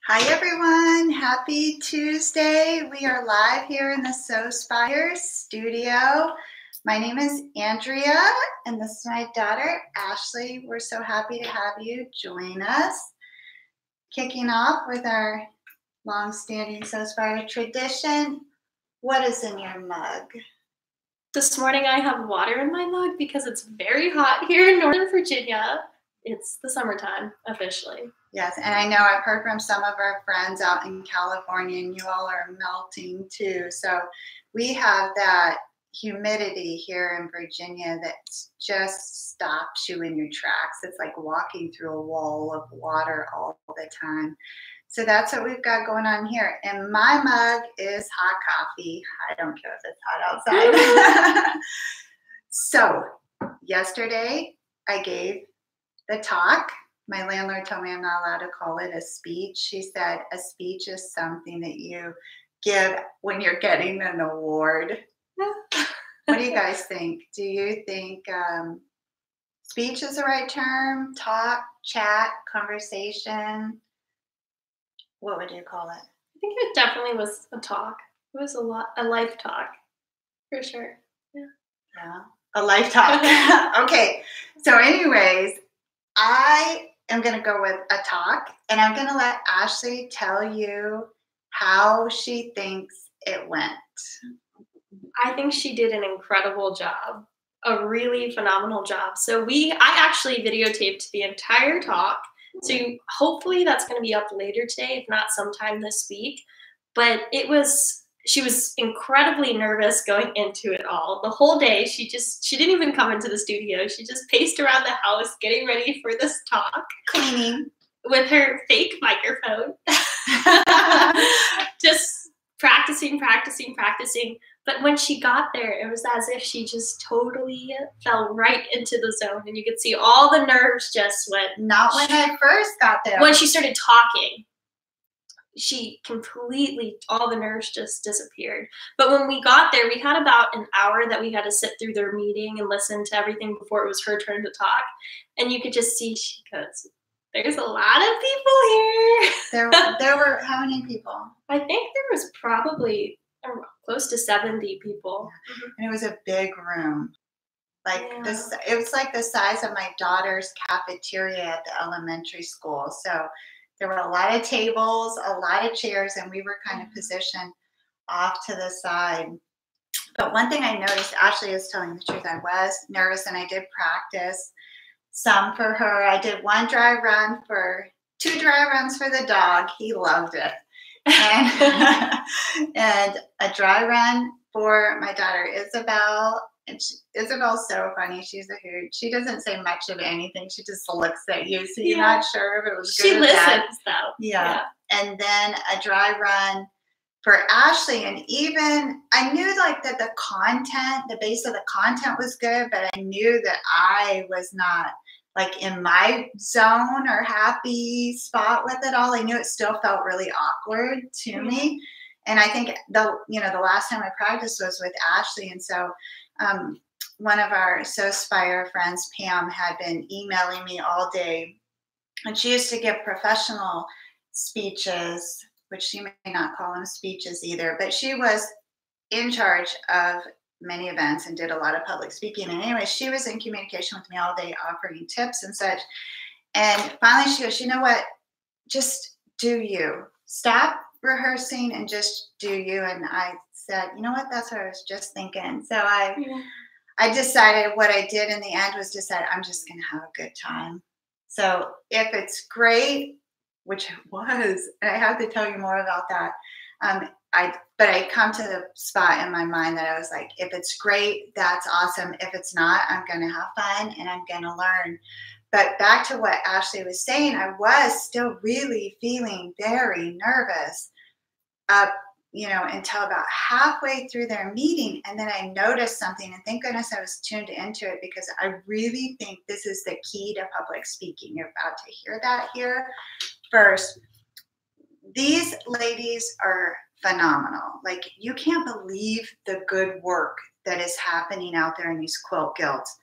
Hi everyone, happy Tuesday. We are live here in the Sewspire studio. My name is Andrea and this is my daughter, Ashley. We're so happy to have you join us. Kicking off with our long-standing Sewspire tradition. What is in your mug? This morning I have water in my mug because it's very hot here in Northern Virginia. It's the summertime, officially. Yes, and I know I've heard from some of our friends out in California, and you all are melting too. So we have that humidity here in Virginia that just stops you in your tracks. It's like walking through a wall of water all the time. So that's what we've got going on here. And my mug is hot coffee. I don't care if it's hot outside. So yesterday I gave the talk. My landlord told me I'm not allowed to call it a speech. She said a speech is something that you give when you're getting an award. What do you guys think? Do you think speech is the right term? Talk, chat, conversation? What would you call it? I think it definitely was a talk. It was a life talk, for sure. Yeah, a life talk. Okay, so anyways, I am going to go with a talk, and I'm going to let Ashley tell you how she thinks it went. I think she did an incredible job, a really phenomenal job. So I actually videotaped the entire talk. So hopefully that's going to be up later today, if not sometime this week. But she was incredibly nervous going into it all. The whole day, she didn't even come into the studio. She just paced around the house getting ready for this talk. Cleaning. With her fake microphone. Just practicing. But when she got there, it was as if she just totally fell right into the zone. And you could see all the nerves just went. Not when I first got there. When she started talking, all the nerves just disappeared. But when we got there, we had about an hour that we had to sit through their meeting and listen to everything before it was her turn to talk. And you could just see, she goes, there's a lot of people here. There were how many people? I think there was probably close to 70 people. Yeah. And it was a big room. This, it was like the size of my daughter's cafeteria at the elementary school. So there were a lot of tables, a lot of chairs, and we were kind of positioned off to the side. But one thing I noticed, Ashley is telling the truth, I was nervous and I did practice some for her. I did two dry runs for the dog. He loved it. And a dry run for my daughter, Isabel. And Isabel's so funny. She's a hoot. She doesn't say much of anything. She just looks at you. So you're not sure if it was good or bad. She listens, though. Yeah. And then a dry run for Ashley. And even, I knew like that the base of the content was good, but I knew that I was not like in my zone or happy spot with it all. I knew it still felt really awkward to me. And I think the last time I practiced was with Ashley. And so one of our Sewspire friends, Pam, had been emailing me all day. And she used to give professional speeches, which she may not call them speeches either, but she was in charge of many events and did a lot of public speaking. And anyway, she was in communication with me all day, offering tips and such. And finally she goes, you know what, just do you. Stop rehearsing and just do you. And I said, you know what, that's what I was just thinking. So I decided what I did in the end was decide I'm just going to have a good time. So if it's great, which it was, and I have to tell you more about that, but I come to the spot in my mind that I was like, if it's great, that's awesome. If it's not, I'm going to have fun and I'm going to learn. But back to what Ashley was saying, I was still really feeling very nervous until about halfway through their meeting. And then I noticed something, and thank goodness I was tuned into it, because I really think this is the key to public speaking. You're about to hear that here first. These ladies are phenomenal. Like, you can't believe the good work that is happening out there in these quilt guilds.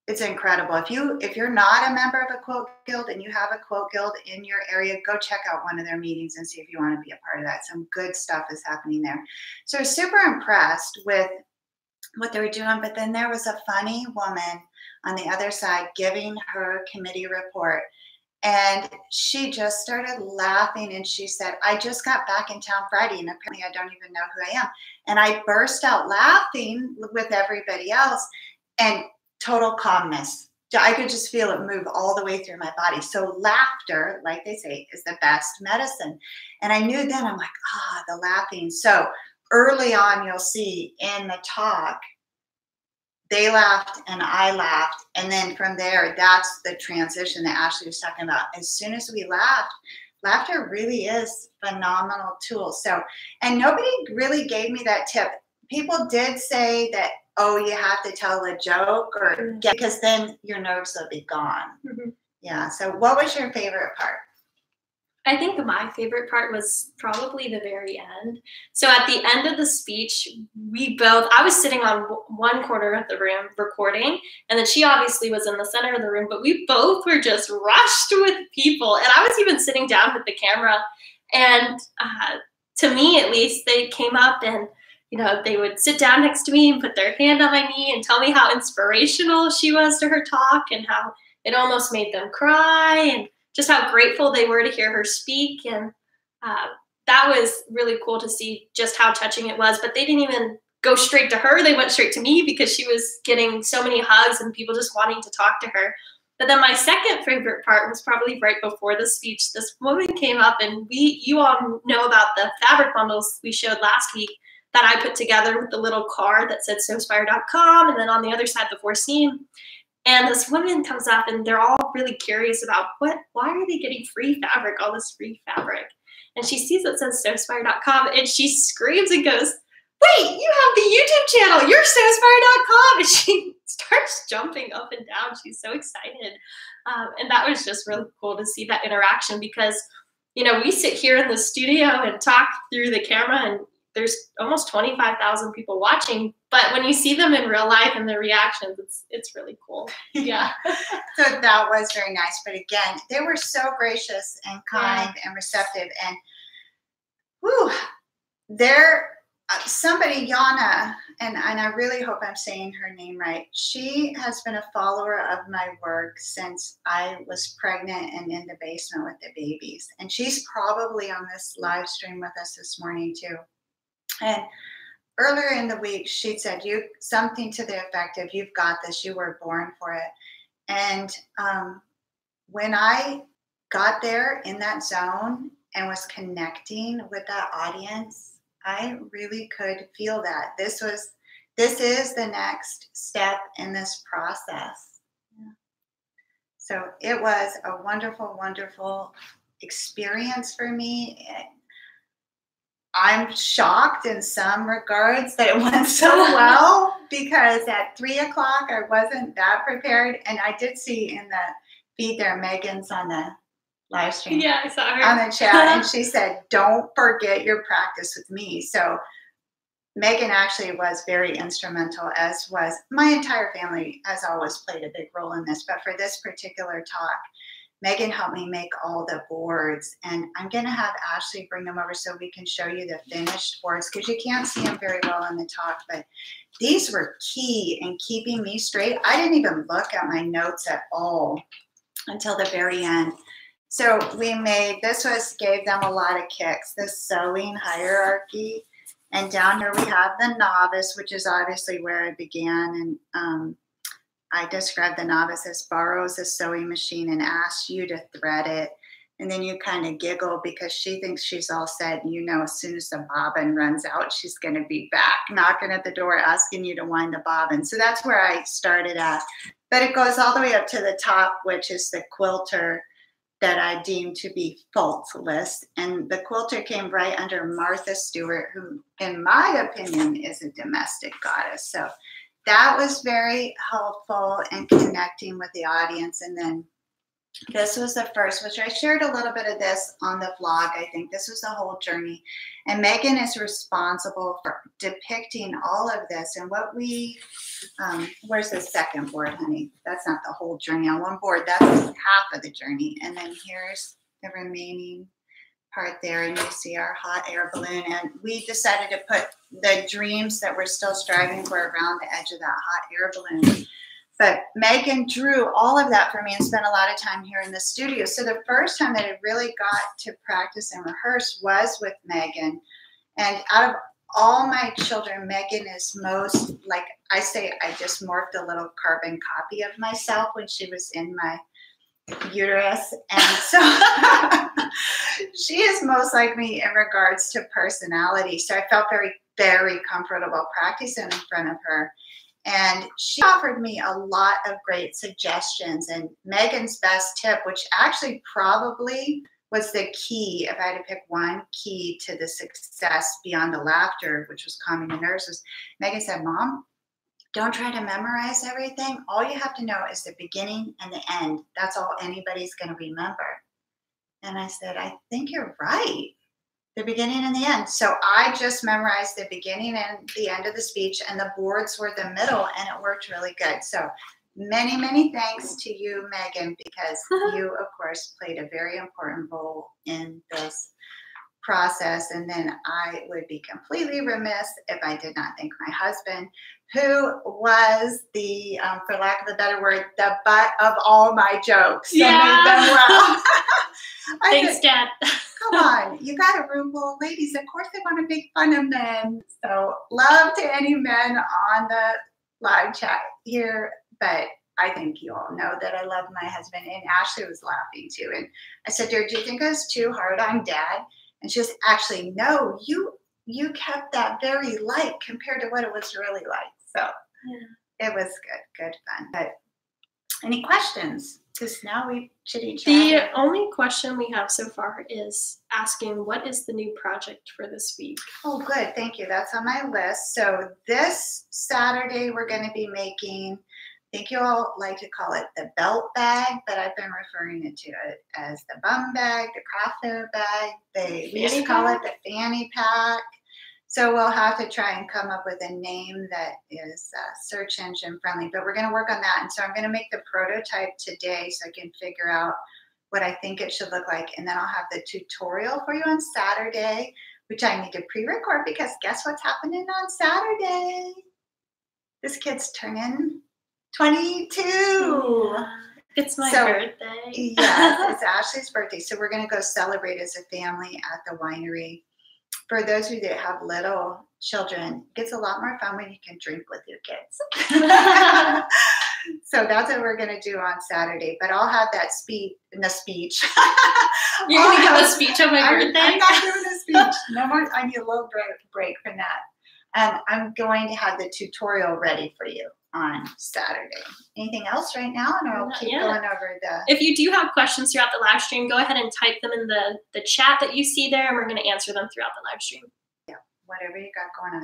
It's incredible. If you're not a member of a quilt guild and you have a quilt guild in your area, go check out one of their meetings and see if you want to be a part of that. Some good stuff is happening there. So I was super impressed with what they were doing, but then there was a funny woman on the other side giving her committee report, and she just started laughing, and she said, I just got back in town Friday, and apparently I don't even know who I am. And I burst out laughing with everybody else, and total calmness. I could just feel it move all the way through my body. So laughter, like they say, is the best medicine. And I knew then, I'm like, the laughing. So early on, you'll see in the talk, they laughed and I laughed. And then from there, that's the transition that Ashley was talking about. As soon as we laughed, laughter really is a phenomenal tool. So, and nobody really gave me that tip. People did say that, oh, you have to tell a joke or because then your nerves will be gone. Mm-hmm. Yeah. So what was your favorite part? I think my favorite part was probably the very end. So at the end of the speech, I was sitting on one corner of the room recording, and then she obviously was in the center of the room, but we both were just rushed with people. And I was even sitting down with the camera. And to me, at least, they came up and, they would sit down next to me and put their hand on my knee and tell me how inspirational she was to her talk and how it almost made them cry and just how grateful they were to hear her speak. And that was really cool to see just how touching it was. But they didn't even go straight to her. They went straight to me because she was getting so many hugs and people just wanting to talk to her. But then my second favorite part was probably right before the speech. This woman came up, and you all know about the fabric bundles we showed last week that I put together with the little card that said sewspire.com, and then on the other side, the foreseen. And this woman comes up, and they're all really curious about why are they getting free fabric, all this free fabric? And she sees it says sewspire.com, and she screams and goes, wait, you have the YouTube channel, you're sewspire.com. And she starts jumping up and down. She's so excited. And that was just really cool to see that interaction because, we sit here in the studio and talk through the camera, and there's almost 25,000 people watching, but when you see them in real life and their reactions, it's really cool. Yeah. So that was very nice. But again, they were so gracious and kind and receptive. And somebody, Yana, and I really hope I'm saying her name right. She has been a follower of my work since I was pregnant and in the basement with the babies. And she's probably on this live stream with us this morning too. And earlier in the week, she said something to the effect of, you've got this, you were born for it. And when I got there in that zone and was connecting with that audience, I really could feel that. This is the next step in this process. Yeah. So it was a wonderful, wonderful experience for me. I'm shocked in some regards that it went so well because at 3 o'clock I wasn't that prepared. And I did see in the feed there, Megan's on the live stream. Yeah, I saw her. On the chat. And she said, don't forget your practice with me. So Megan actually was very instrumental, as was my entire family, has always played a big role in this. But for this particular talk, Megan helped me make all the boards, and I'm going to have Ashley bring them over so we can show you the finished boards because you can't see them very well in the talk, but these were key in keeping me straight. I didn't even look at my notes at all until the very end. So gave them a lot of kicks, the sewing hierarchy, and down here we have the novice, which is obviously where I began, and I described the novice as borrows a sewing machine and asks you to thread it. And then you kind of giggle because she thinks she's all set. As soon as the bobbin runs out, she's going to be back knocking at the door, asking you to wind the bobbin. So that's where I started at. But it goes all the way up to the top, which is the quilter that I deemed to be faultless. And the quilter came right under Martha Stewart, who, in my opinion, is a domestic goddess. So that was very helpful in connecting with the audience. And then This was the first, which I shared a little bit of this on the vlog. I think this was the whole journey. And Megan is responsible for depicting all of this. And what we, where's the second board, honey? That's not the whole journey on one board. That's half of the journey. And then here's the remaining part there. And you see our hot air balloon. And we decided to put the dreams that we're still striving for around the edge of that hot air balloon. But Megan drew all of that for me and spent a lot of time here in the studio. So the first time that I really got to practice and rehearse was with Megan. And out of all my children, Megan is most, like I say, I just morphed a little carbon copy of myself when she was in my uterus. And so she is most like me in regards to personality. So I felt very, very comfortable practicing in front of her. And she offered me a lot of great suggestions. And Megan's best tip, which actually probably was the key, if I had to pick one key to the success beyond the laughter, which was calming the nerves, was Megan said, Mom, don't try to memorize everything. All you have to know is the beginning and the end. That's all anybody's going to remember. And I said, I think you're right. The beginning and the end. So I just memorized the beginning and the end of the speech, and the boards were the middle, and it worked really good. So many, many thanks to you, Megan, because you, of course, played a very important role in this process. And then I would be completely remiss if I did not thank my husband, who was the, for lack of a better word, the butt of all my jokes. Yeah. Made them well. Thanks, Dad. Come on, you got a room full of ladies. Of course they want to make fun of men. So love to any men on the live chat here. But I think you all know that I love my husband. And Ashley was laughing too. And I said, dear, do you think I was too hard on Dad? And she was, actually, no, you kept that very light compared to what it was really like. So It was good fun. But any questions? Because now we chitty-chat. The only question we have so far is asking, what is the new project for this week? Oh, good. Thank you. That's on my list. So this Saturday, we're going to be making, I think you all like to call it the belt bag, but I've been referring to it as the bum bag, the crafter bag. We used to call it the fanny pack. So we'll have to try and come up with a name that is search engine friendly, but we're going to work on that. And so I'm going to make the prototype today so I can figure out what I think it should look like. And then I'll have the tutorial for you on Saturday, which I need to pre-record because guess what's happening on Saturday? This kid's turning 22. Yeah. It's my birthday. Yes, it's Ashley's birthday. So we're going to go celebrate as a family at the winery. For those of you that have little children, it gets a lot more fun when you can drink with your kids. So that's what we're going to do on Saturday. But I'll have that speech. You're going to give a speech on my birthday? I'm not doing a speech. No more. I need a little break from that. I'm going to have the tutorial ready for you on Saturday. Anything else right now? And I'll keep going over the... If you do have questions throughout the live stream, go ahead and type them in the chat that you see there, and we're going to answer them throughout the live stream. Yeah, whatever you got going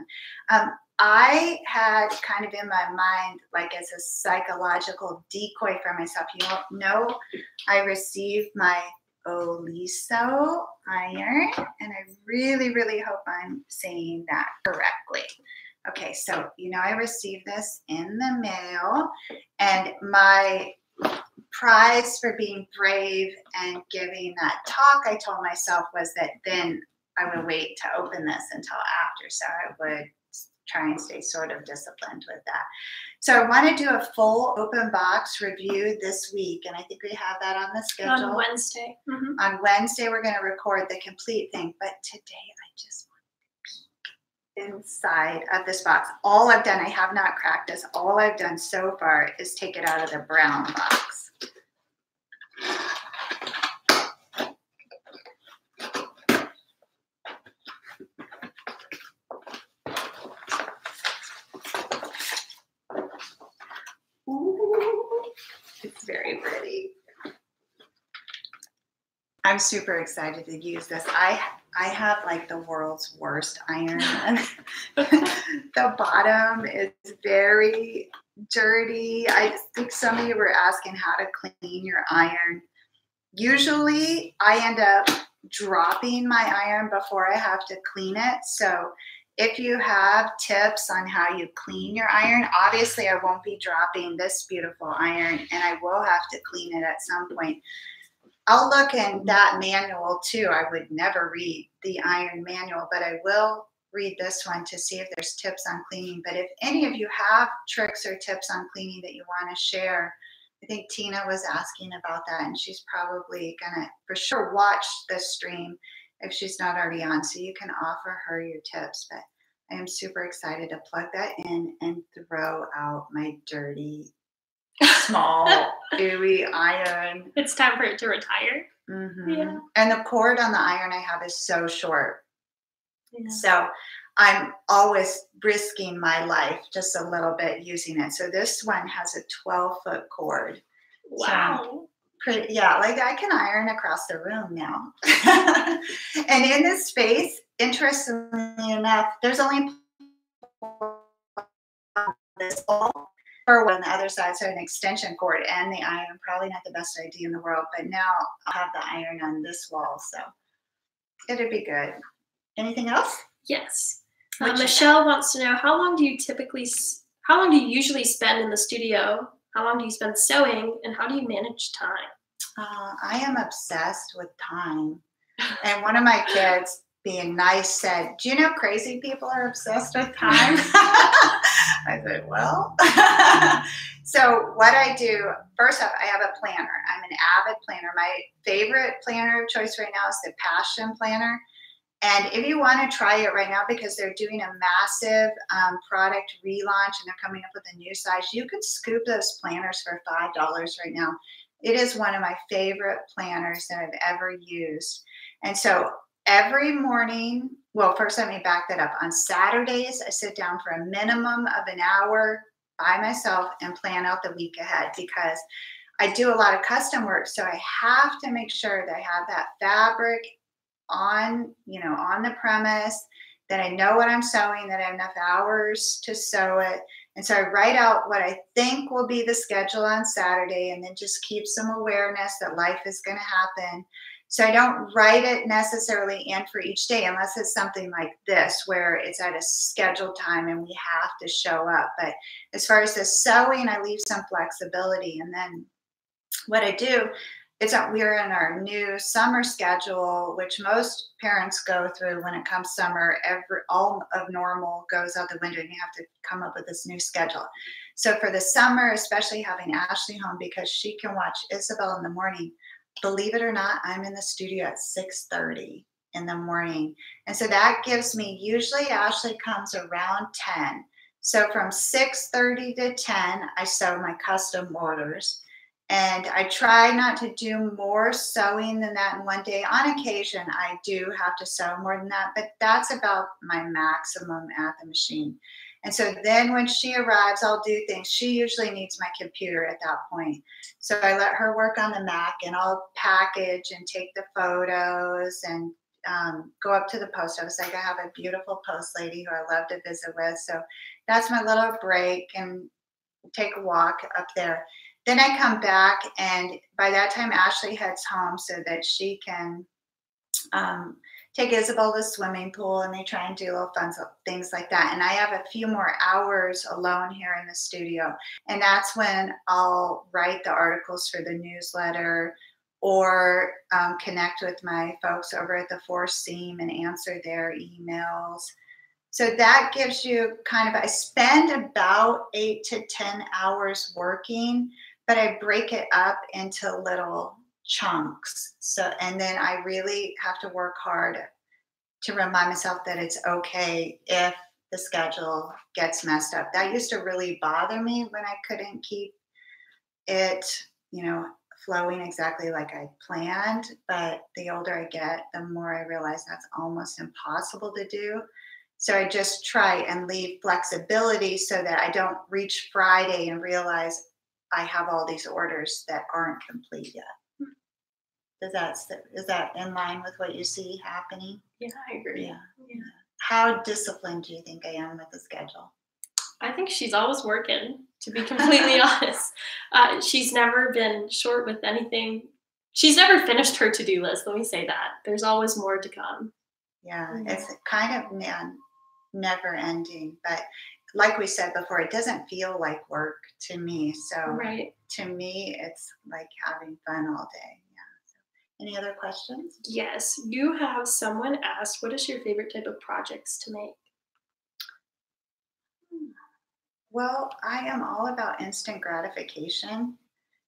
on. I had kind of in my mind, like as a psychological decoy for myself, you know, I received my Xoxo iron, and I really, really hope I'm saying that correctly. Okay, so, I received this in the mail, and my prize for being brave and giving that talk, I told myself, was that then I would wait to open this until after, so I would try and stay sort of disciplined with that. So I want to do a full open box review this week, and I think we have that on the schedule. On Wednesday. Mm-hmm. On Wednesday, we're going to record the complete thing, but today I just inside of this box. All I've done, I have not cracked this. All I've done so far is take it out of the brown box. Ooh, it's very pretty. I'm super excited to use this. I have like the world's worst iron. The bottom is very dirty. I think some of you were asking how to clean your iron. usually I end up dropping my iron before I have to clean it. So if you have tips on how you clean your iron, obviously I won't be dropping this beautiful iron, and I will have to clean it at some point. I'll look in that manual too. I would never read the iron manual, but I will read this one to see if there's tips on cleaning. But if any of you have tricks or tips on cleaning that you want to share, I think Tina was asking about that, and she's probably gonna for sure watch this stream if she's not already on, so you can offer her your tips. But I am super excited to plug that in and throw out my dirty, small, ooey iron. It's time for it to retire. Mm-hmm. Yeah. And the cord on the iron I have is so short. Yeah. So I'm always risking my life just a little bit using it. So this one has a 12-foot cord. Wow. So yeah, like I can iron across the room now. And in this space, interestingly enough, there's only this wall or on the other side, so an extension cord and the iron. Probably not the best idea in the world, but now I'll have the iron on this wall, so it'll be good. Anything else? Yes. Michelle wants to know, how long do you usually spend in the studio? How long do you spend sewing, and how do you manage time? I am obsessed with time. And one of my kids, being nice, said, "Do you know crazy people are obsessed with time?" I said, well. So what I do, first off, I have a planner. I'm an avid planner. My favorite planner of choice right now is the Passion Planner. And if you want to try it right now, because they're doing a massive product relaunch and they're coming up with a new size, you can scoop those planners for $5 right now. It is one of my favorite planners that I've ever used. And so every morning, well, first let me back that up. On Saturdays, I sit down for a minimum of an hour by myself and plan out the week ahead, because I do a lot of custom work. So I have to make sure that I have that fabric on the premise, that I know what I'm sewing, that I have enough hours to sew it. And so I write out what I think will be the schedule on Saturday, and then just keep some awareness that life is going to happen. So I don't write it necessarily in for each day, unless it's something like this, where it's at a scheduled time and we have to show up. But as far as the sewing, I leave some flexibility. And then what I do, we're in our new summer schedule, which most parents go through when it comes summer. All of normal goes out the window, and you have to come up with this new schedule. So for the summer, especially having Ashley home because she can watch Isabel in the morning, believe it or not, I'm in the studio at 6:30 in the morning. And so that gives me, usually Ashley comes around 10. So from 6:30 to 10, I sew my custom orders. And I try not to do more sewing than that in one day. On occasion, I do have to sew more than that, but that's about my maximum at the machine. And so then when she arrives, I'll do things. She usually needs my computer at that point. So I let her work on the Mac, and I'll package and take the photos and go up to the post office. Like, I have a beautiful post lady who I love to visit with. So that's my little break, and take a walk up there. Then I come back, and by that time, Ashley heads home so that she can take Isabel to the swimming pool, and they try and do little fun things like that. And I have a few more hours alone here in the studio. And that's when I'll write the articles for the newsletter, or connect with my folks over at the Fourth Seam and answer their emails. So that gives you I spend about 8 to 10 hours working, but I break it up into little chunks. So, and then I really have to work hard to remind myself that it's okay if the schedule gets messed up. That used to really bother me when I couldn't keep it, flowing exactly like I planned. But the older I get, the more I realize that's almost impossible to do. So I just try and leave flexibility so that I don't reach Friday and realize I have all these orders that aren't complete yet. Is that in line with what you see happening? Yeah, I agree. Yeah. How disciplined do you think I am with the schedule? I think she's always working, to be completely honest. She's never been short with anything She's never finished her to-do list, let me say that. There's always more to come. Yeah, it's kind of never ending. But like we said before, it doesn't feel like work to me. So to me, it's like having fun all day. Yeah. So, any other questions? Yes. You have someone asked, what is your favorite type of projects to make? Well, I am all about instant gratification.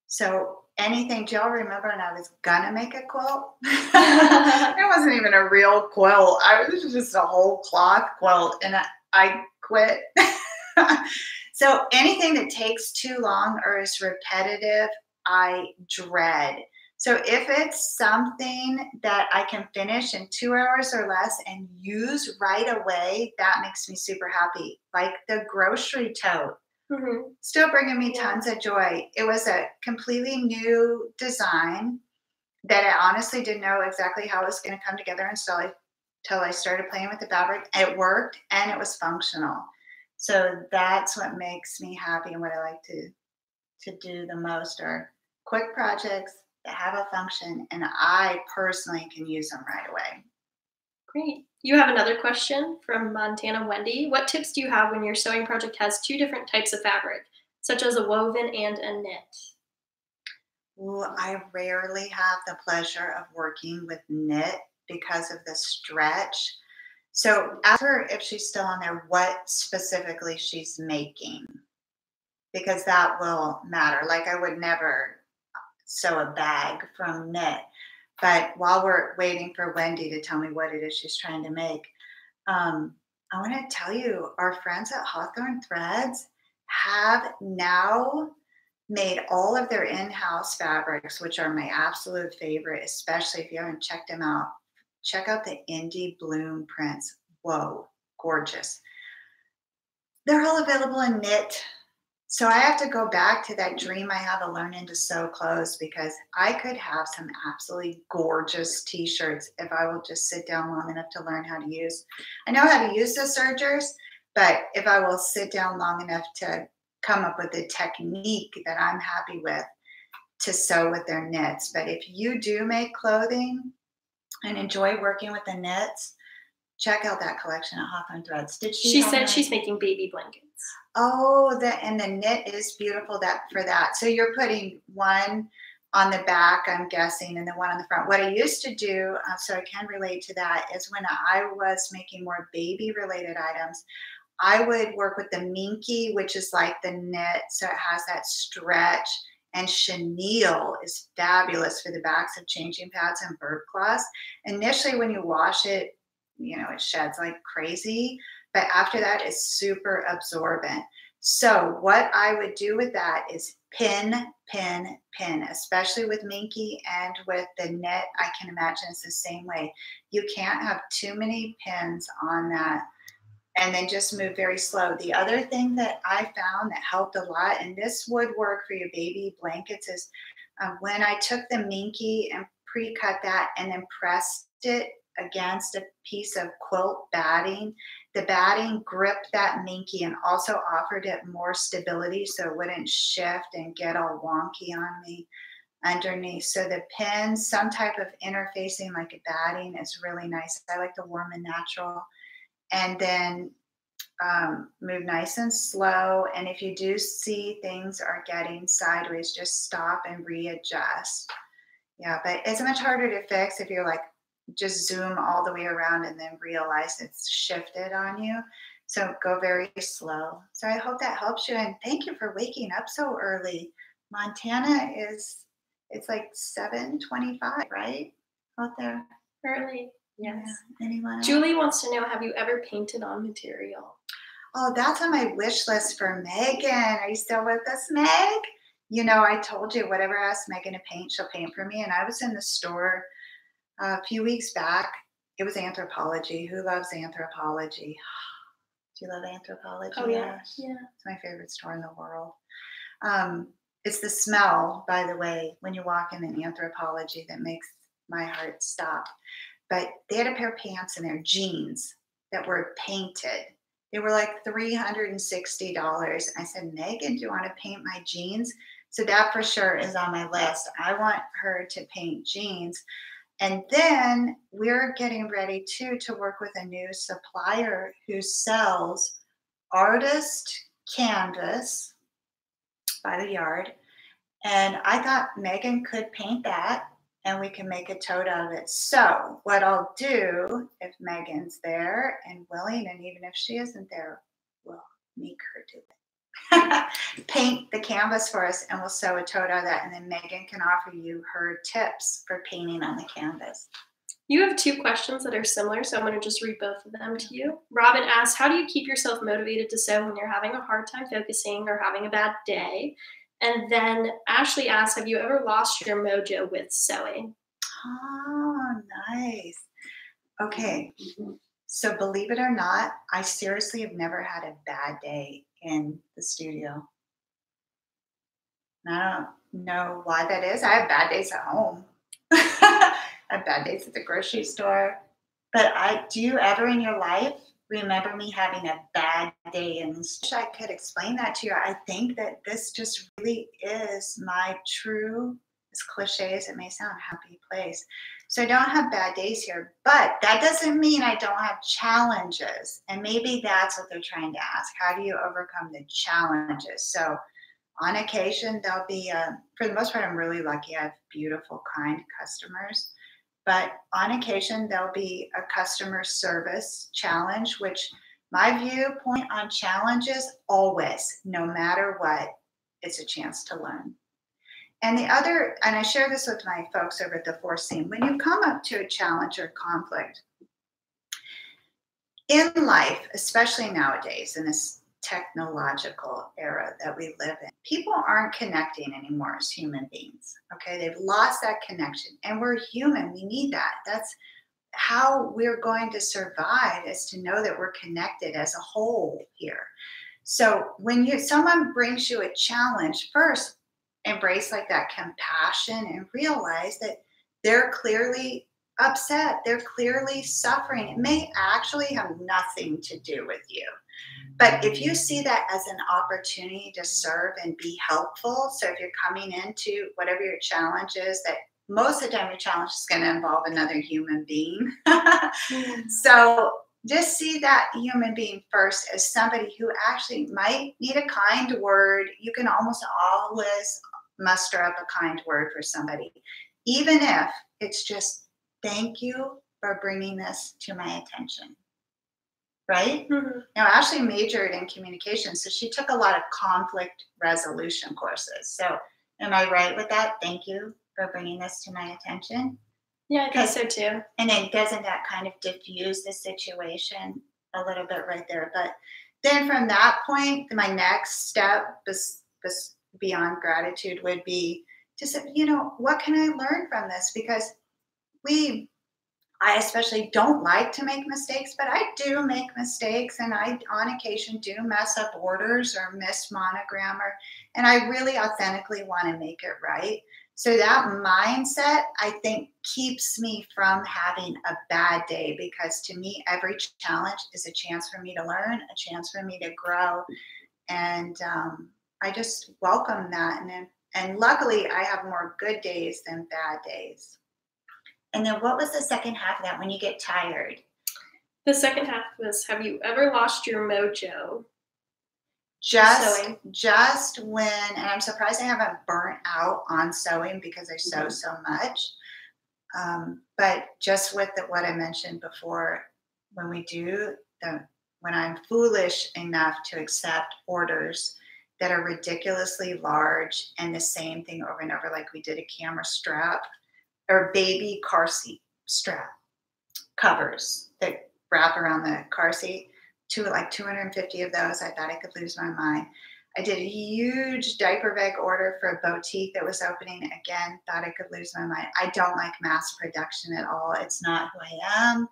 So anything, do y'all remember when I was gonna make a quilt? It wasn't even a real quilt. It was just a whole cloth quilt, and I quit. So anything that takes too long or is repetitive, I dread. So if it's something that I can finish in 2 hours or less and use right away, that makes me super happy. Like the grocery tote. Still bringing me tons of joy. It was a completely new design that I honestly didn't know exactly how it was going to come together until I started playing with the fabric. It worked and it was functional. So that's what makes me happy and what I like to do the most are quick projects that have a function, and I personally can use them right away. Great. You have another question from Montana Wendy. What tips do you have when your sewing project has 2 different types of fabric, such as a woven and a knit? Ooh, I rarely have the pleasure of working with knit because of the stretch. So ask her if she's still on there, what specifically she's making, because that will matter. Like I would never sew a bag from knit. But while we're waiting for Wendy to tell me what it is she's trying to make, I want to tell you, our friends at Hawthorne Threads have now made all of their in-house fabrics, which are my absolute favorite, especially if you haven't checked them out. Check out the Indie Bloom prints. Whoa, gorgeous. They're all available in knit. So I have to go back to that dream I have of learning to sew clothes, because I could have some absolutely gorgeous t-shirts if I will just sit down long enough to learn how to use. I know how to use the sergers, but if I will sit down long enough to come up with a technique that I'm happy with to sew with their knits. But if you do make clothing and enjoy working with the knits, check out that collection at Hawthorne Threads. She said she's making baby blankets. Oh, and the knit is beautiful for that. So you're putting one on the back, I'm guessing, and then one on the front. What I used to do, so I can relate to that, is when I was making more baby-related items, I would work with the minky, which is like the knit, so it has that stretch. And chenille is fabulous for the backs of changing pads and bird cloths. Initially, when you wash it, it sheds like crazy. But after that, it's super absorbent. So what I would do with that is pin, pin, pin, especially with minky and with the knit. I can imagine it's the same way. You can't have too many pins on that, and then just move very slow. The other thing that I found that helped a lot, and this would work for your baby blankets, is when I took the minky and pre-cut that and then pressed it against a piece of quilt batting, the batting gripped that minky and also offered it more stability so it wouldn't shift and get all wonky on me underneath. So the pins, some type of interfacing like a batting is really nice. I like the warm and natural. And then move nice and slow. And if you do see things are getting sideways, just stop and readjust. Yeah, but it's much harder to fix if you're like, just zoom all the way around and then realize it's shifted on you. So go very slow. So I hope that helps you. And thank you for waking up so early. Montana it's like 7:25, right? Out there. Early. Yes. Yeah. Anyone else? Julie wants to know, have you ever painted on material? Oh, that's on my wish list for Megan. Are you still with us, Meg? I told you whatever I ask Megan to paint, she'll paint for me. And I was in the store a few weeks back. It was Anthropology. Who loves Anthropology? Do you love Anthropology? Oh, yeah. Yeah. It's my favorite store in the world. It's the smell, by the way, when you walk in an Anthropology that makes my heart stop. But they had a pair of pants in there, jeans, that were painted. They were like $360. I said, Megan, do you want to paint my jeans? So that for sure is on my list. I want her to paint jeans. And then we're getting ready too to work with a new supplier who sells artist canvas by the yard. And I thought Megan could paint that and we can make a tote out of it. So what I'll do if Megan's there and willing, and even if she isn't there, we'll make her do it. Paint the canvas for us and we'll sew a tote out of that. And then Megan can offer you her tips for painting on the canvas. You have 2 questions that are similar, so I'm going to just read both of them to you. Robin asks, how do you keep yourself motivated to sew when you're having a hard time focusing or having a bad day? And then Ashley asks, have you ever lost your mojo with sewing? Oh, nice. Okay. So believe it or not, I seriously have never had a bad day in the studio. And I don't know why that is. I have bad days at home. I have bad days at the grocery store. But do you ever in your life remember me having a bad day? And wish I could explain that to you. I think that this just really is my true, as cliche as it may sound, happy place. So I don't have bad days here, but that doesn't mean I don't have challenges. And maybe that's what they're trying to ask. How do you overcome the challenges? So on occasion, there'll be, for the most part, I'm really lucky. I have beautiful, kind customers. But on occasion, there'll be a customer service challenge, which my viewpoint on challenges always, no matter what, it's a chance to learn. And the other, and I share this with my folks over at the Fourth Scene, when you come up to a challenge or conflict in life, especially nowadays in this technological era that we live in, people aren't connecting anymore as human beings. Okay, they've lost that connection, and we're human. We need that. That's how we're going to survive, is to know that we're connected as a whole here. So when someone brings you a challenge, first embrace like that compassion and realize that they're clearly upset. They're clearly suffering. It may actually have nothing to do with you. But if you see that as an opportunity to serve and be helpful, so if you're coming into whatever your challenge is, that most of the time your challenge is going to involve another human being. So just see that human being first as somebody who actually might need a kind word. You can almost always muster up a kind word for somebody, even if it's just, thank you for bringing this to my attention. Right? Mm-hmm. Now, Ashley majored in communication, so she took a lot of conflict resolution courses. So am I right with that? Thank you for bringing this to my attention. Yeah, I think so too. And then doesn't that kind of diffuse the situation a little bit right there? But then from that point, my next step beyond gratitude would be to say, what can I learn from this? Because I especially don't like to make mistakes, but I do make mistakes, and I, on occasion, do mess up orders or miss monogram, and I really authentically want to make it right. So that mindset, I think, keeps me from having a bad day, because to me, every challenge is a chance for me to learn, a chance for me to grow, and I just welcome that. And luckily, I have more good days than bad days. And then what was the second half of that, when you get tired? The second half was, have you ever lost your mojo? Just when, and I'm surprised I haven't burnt out on sewing because I sew so much. But just with what I mentioned before, when I'm foolish enough to accept orders that are ridiculously large and the same thing over and over, like we did a camera strap or baby car seat strap covers that wrap around the car seat, like 250 of those. I thought I could lose my mind. I did a huge diaper bag order for a boutique that was opening. Again, thought I could lose my mind. I don't like mass production at all. It's not who I am.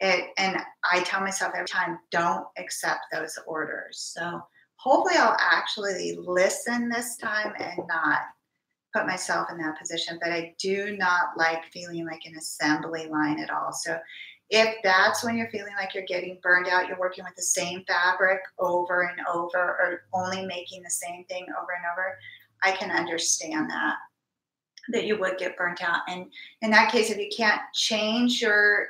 And I tell myself every time, don't accept those orders. So hopefully I'll actually listen this time and not put myself in that position. But I do not like feeling like an assembly line at all. So if that's when you're feeling like you're getting burned out, you're working with the same fabric over and over, or only making the same thing over and over, I can understand that you would get burnt out. And in that case, if you can't change your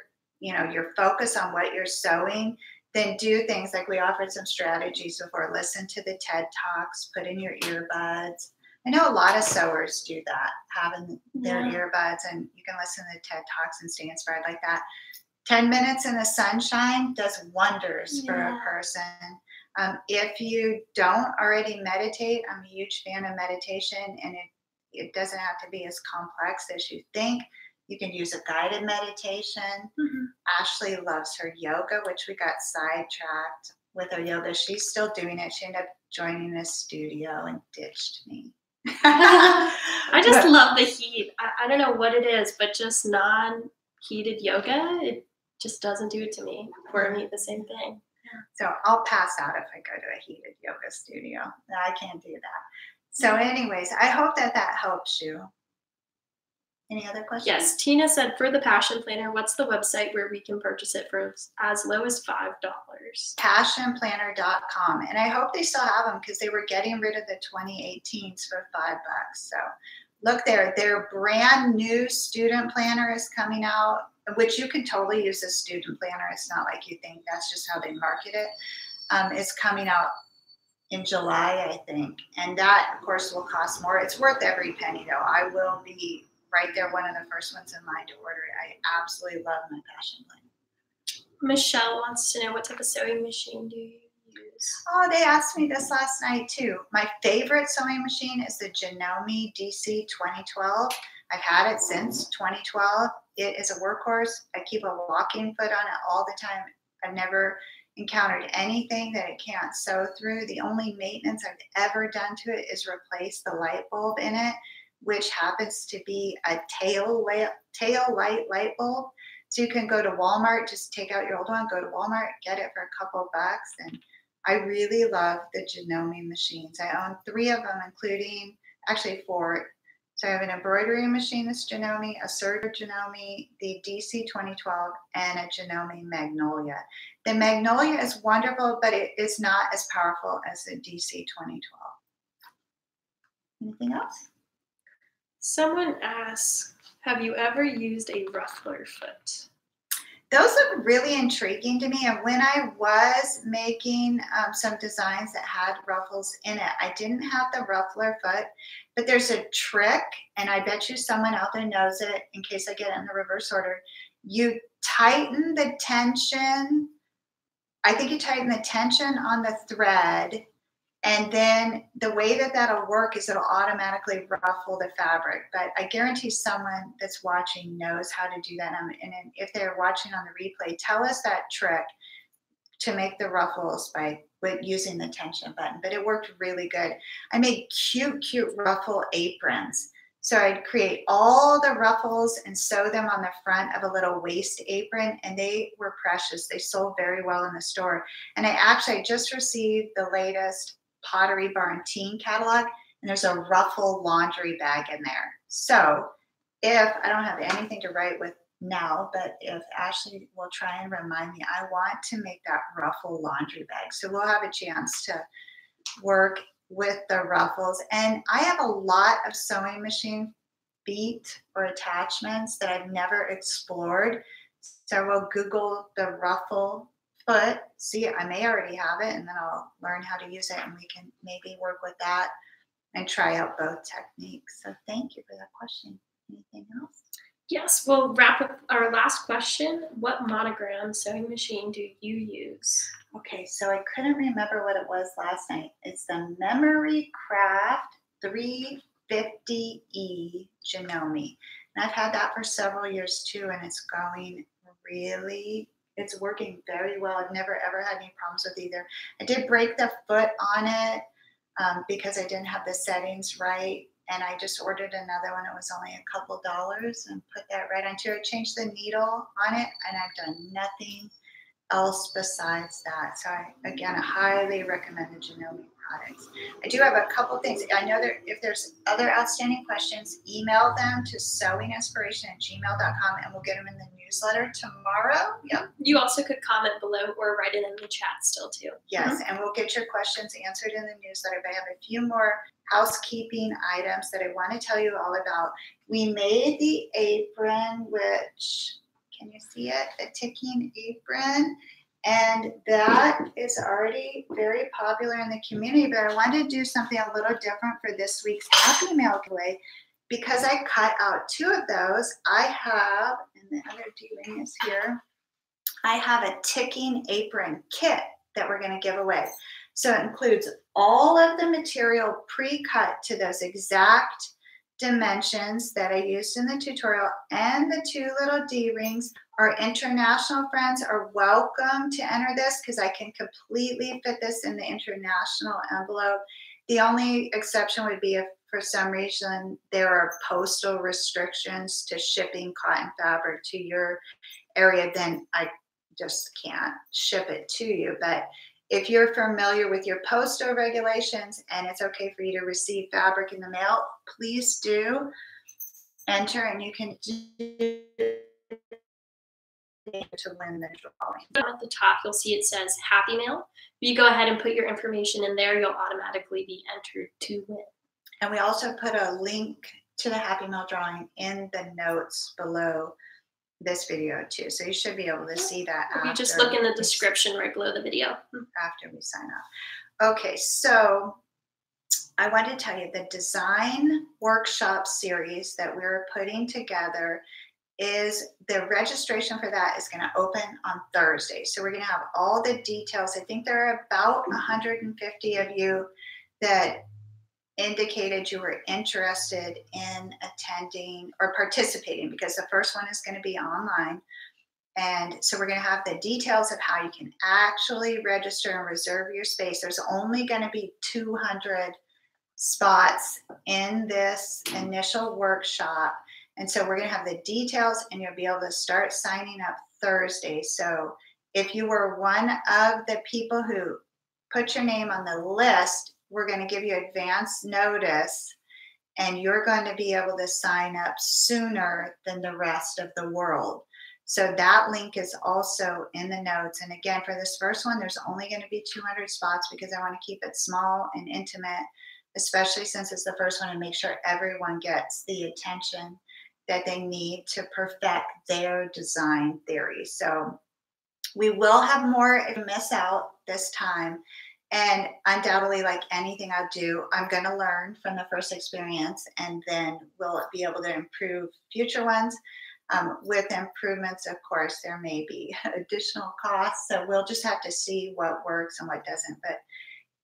focus on what you're sewing, then do things like we offered some strategies before. Listen to the TED Talks, put in your earbuds. I know a lot of sewers do that, having their earbuds, and you can listen to the TED Talks and stay inspired like that. 10 minutes in the sunshine does wonders for a person. If you don't already meditate, I'm a huge fan of meditation, and it doesn't have to be as complex as you think. You can use a guided meditation. Ashley loves her yoga, which we got sidetracked with her yoga. She's still doing it. She ended up joining the studio and ditched me. I just love the heat. I don't know what it is, but just non-heated yoga, it just doesn't do it to me. For me, the same thing. So I'll pass out if I go to a heated yoga studio. I can't do that. So anyways, I hope that helps you. Any other questions? Yes, Tina said, for the Passion Planner, what's the website where we can purchase it for as low as $5? Passionplanner.com. And I hope they still have them because they were getting rid of the 2018s for $5. So look there. Their brand new student planner is coming out, which you can totally use as student planner. It's not like you think, that's just how they market it. It's coming out in July, I think. And that, of course, will cost more. It's worth every penny, though. I will be right there, one of the first ones in line to order it. I absolutely love my Passion Planner. Michelle wants to know, what type of sewing machine do you use? Oh, they asked me this last night, too. My favorite sewing machine is the Janome DC 2012. I've had it since 2012. It is a workhorse. I keep a locking foot on it all the time. I've never encountered anything that it can't sew through. The only maintenance I've ever done to it is replace the light bulb in it, which happens to be a tail light bulb. So you can go to Walmart, just take out your old one, go to Walmart, get it for a couple of bucks. And I really love the Janome machines. I own 3 of them, including actually 4. So I have an embroidery machine that's Janome, a serger Janome, the DC 2012, and a Janome Magnolia. The Magnolia is wonderful, but it is not as powerful as the DC 2012. Anything else? Someone asks, have you ever used a ruffler foot? Those look really intriguing to me. And when I was making some designs that had ruffles in it, I didn't have the ruffler foot, but there's a trick, and I bet you someone out there knows it in case I get it in the reverse order. You tighten the tension. I think you tighten the tension on the thread, and then the way that that'll work is it'll automatically ruffle the fabric. But I guarantee someone that's watching knows how to do that. And if they're watching on the replay, tell us that trick to make the ruffles with using the tension button. But it worked really good. I made cute ruffle aprons. So I'd create all the ruffles and sew them on the front of a little waist apron, and they were precious. They sold very well in the store. And I just received the latest Pottery Barn teen catalog, and there's a ruffle laundry bag in there. So if I don't have anything to write with now, but if Ashley will try and remind me, I want to make that ruffle laundry bag. So we'll have a chance to work with the ruffles. And I have a lot of sewing machine feet or attachments that I've never explored. So we'll Google the ruffle foot, see, I may already have it, and then I'll learn how to use it, and we can maybe work with that and try out both techniques. So thank you for that question. Anything else? Yes, we'll wrap up our last question. What monogram sewing machine do you use? Okay, so I couldn't remember what it was last night. It's the Memory Craft 350E Janome. And I've had that for several years too, and it's going it's working very well. I've never ever had any problems with either. I did break the foot on it because I didn't have the settings right. And I just ordered another one. It was only a couple dollars, and put that right onto it. Changed the needle on it, and I've done nothing else besides that. So I highly recommend the Janome products. I do have a couple things. I know that if there's other outstanding questions, email them to sewinginspiration@gmail.com and we'll get them in the newsletter tomorrow. Yep. You also could comment below or write it in the chat still too. Yes, and we'll get your questions answered in the newsletter. But I have a few more housekeeping items that I want to tell you all about. We made the apron, which, can you see it? A ticking apron. And that is already very popular in the community, but I wanted to do something a little different for this week's Happy Mail giveaway. Because I cut out 2 of those, I have, and the other D-ring is here, I have a ticking apron kit that we're going to give away. So it includes all of the material pre-cut to those exact dimensions that I used in the tutorial, and the 2 little D-rings. Our international friends are welcome to enter this because I can completely fit this in the international envelope. The only exception would be if for some reason there are postal restrictions to shipping cotton fabric to your area, then I just can't ship it to you. But if you're familiar with your postal regulations and it's okay for you to receive fabric in the mail, please do enter, and you can do to win the drawing. At the top, you'll see it says Happy Mail. If you go ahead and put your information in there, you'll automatically be entered to win. And we also put a link to the Happy Mail drawing in the notes below this video too. So you should be able to see that after. You just look in the description right below the video. After we sign off. Okay, so I want to tell you the design workshop series that we're putting together is the registration for that is going to open on Thursday. So we're going to have all the details. I think there are about 150 of you that indicated you were interested in attending or participating, because the first one is going to be online. And so we're going to have the details of how you can actually register and reserve your space. There's only going to be 200 spots in this initial workshop. And so we're going to have the details, and you'll be able to start signing up Thursday. So if you were one of the people who put your name on the list, we're going to give you advance notice, and you're going to be able to sign up sooner than the rest of the world. So that link is also in the notes. And again, for this first one, there's only going to be 200 spots because I want to keep it small and intimate, especially since it's the first one, and make sure everyone gets the attention that they need to perfect their design theory. So we will have more if you miss out this time. And undoubtedly, like anything I do, I'm going to learn from the first experience, and then we'll be able to improve future ones. With improvements, of course, there may be additional costs. So we'll just have to see what works and what doesn't. But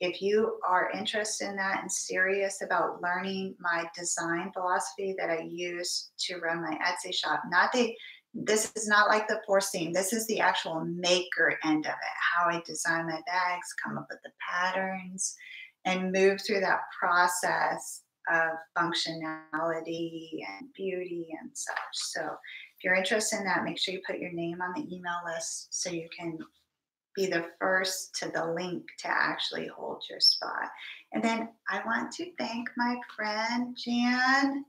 if you are interested in that and serious about learning my design philosophy that I use to run my Etsy shop, this is not like the forcing. This is the actual maker end of it, how I design my bags, come up with the patterns, and move through that process of functionality and beauty and such. So if you're interested in that, make sure you put your name on the email list so you can be the first to the link to actually hold your spot. And then I want to thank my friend Jan.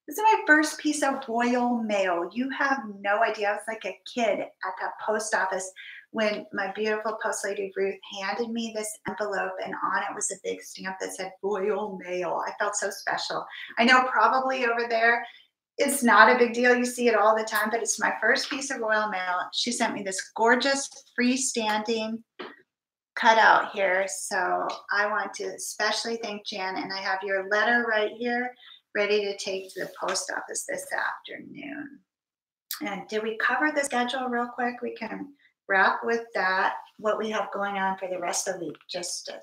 This is my first piece of royal mail. You have no idea. I was like a kid at the post office when my beautiful post lady Ruth handed me this envelope, and on it was a big stamp that said royal mail. I felt so special. I know probably over there it's not a big deal. You see it all the time, but it's my first piece of royal mail. She sent me this gorgeous freestanding cutout here. So I want to especially thank Jan, and I have your letter right here ready to take to the post office this afternoon. And did we cover the schedule real quick? We can wrap with that, what we have going on for the rest of the week.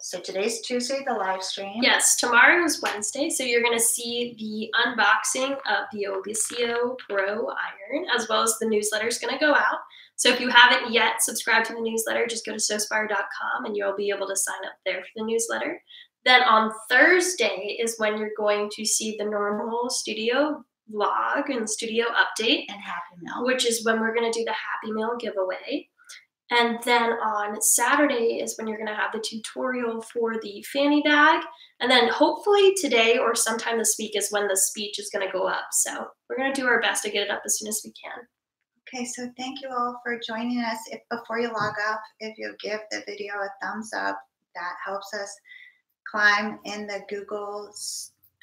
So today's Tuesday, the live stream. Yes, tomorrow is Wednesday, so you're going to see the unboxing of the Xoxo Pro Iron, as well as the newsletter is going to go out. So if you haven't yet subscribed to the newsletter, just go to sewspire.com and you'll be able to sign up there for the newsletter. Then on Thursday is when you're going to see the normal studio vlog and studio update and Happy Mail, which is when we're going to do the Happy Mail giveaway. And then on Saturday is when you're gonna have the tutorial for the fanny bag. And then hopefully today or sometime this week is when the speech is gonna go up. So we're gonna do our best to get it up as soon as we can. Okay, so thank you all for joining us. If before you log off, if you give the video a thumbs up, that helps us climb in the Google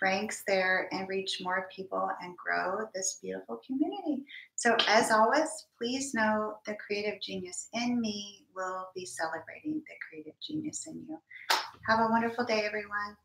ranks there and reach more people and grow this beautiful community. So as always, please know the creative genius in me will be celebrating the creative genius in you. Have a wonderful day, everyone.